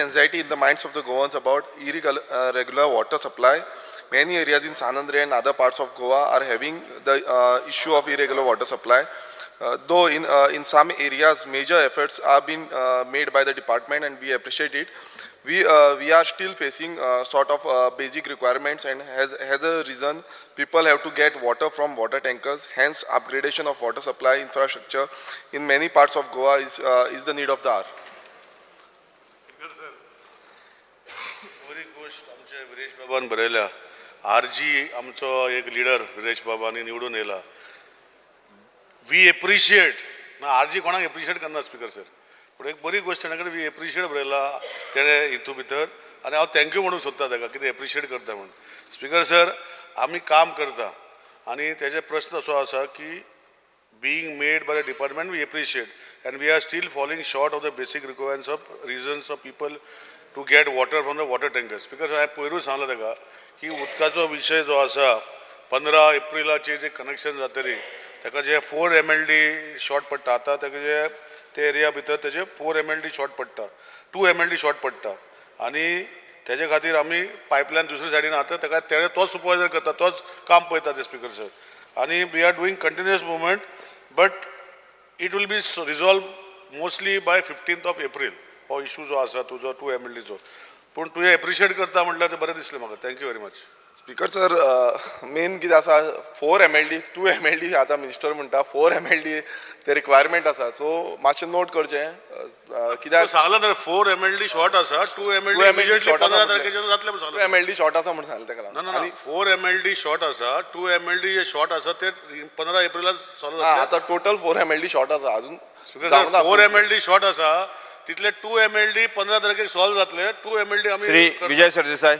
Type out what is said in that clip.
anxiety in the minds of the Goans about irregular water supply. Many areas in Sanandre and other parts of Goa are having the issue of irregular water supply. Though in some areas major efforts are being made by the department, and we appreciate it, we are still facing sort of basic requirements, and as a reason people have to get water from water tankers. Hence upgradation of water supply infrastructure in many parts of Goa is the need of the hour. बरी गोष्ट आमचे विरेश बाबान बरयल्या. RG आमचो एक leader Viresh बाबांनी निवडून येला. वी एप्रिशिएट ना आरजी कोणाक एप्रिशिएट करना स्पीकर सर, पण एक बरी गोष्ट ताणे वी एप्रिशिएट बरयला तेणे हितू भितर, आनी हांव थँक्यू म्हणूंक सोदता ताका कितें एप्रिशिएट करता म्हणून. स्पीकर सर आमी काम करता आनी तेजे प्रश्न असो आसा की being made by the department we appreciate, and we are still falling short of the basic requirements of reasons of people to get water from the water tankers. Because I पयरूच सांगला ताका की उदकाचो विशय जो आसा 15 एप्रिलाचे जे कनेक्शन जातली ताका जे 4 MLD शॉर्ट पडटा. आतां ताका जे ते एरिया भितर तेजे 4 MLD शॉर्ट पडटा, 2 MLD शॉर्ट पडटा, आनी तेजे खातीर आमी पायपलायन दुसरे सायडीन आतां ताका तेणे तोच सुपरवायझर करता, तोच काम पळयता ते स्पीकर सर. आनी we are doing continuous movement, but it will be resolved mostly by 15th of April. हो इशू जो आसा तुजो 2 MLD चो, पूण तुवें एप्रिशिएट करता म्हटल्यार ते बरें दिसलें म्हाका. Thank you very much. Speaker sir, main कितें आसा 4 MLD 2 MLD आतां मिनिस्टर म्हणटा 4 MLD ते रिक्वायरमेंट आसा, सो मातशें नोट करचें. कित्याक सांगला तर 4 MLD शॉर्ट आसा, 2 MLD इमिजिएटली 15 तारखेच्यान जातले 2 MLD शॉर्ट आसा म्हणून सांगलें ताका. ना 4 MLD शॉर्ट आसा, 2 MLD जे शॉर्ट आसा ते 15 एप्रिलाक सॉल्व जातले. आतां टोटल 4 MLD शॉर्ट आसा अजून. स्पीकर सर 4 MLD शॉर्ट आसा, तितले 2 MLD 15 तारखेक सॉल्व जातले. 2 MLD आमी श्री विजय सरदेसाई.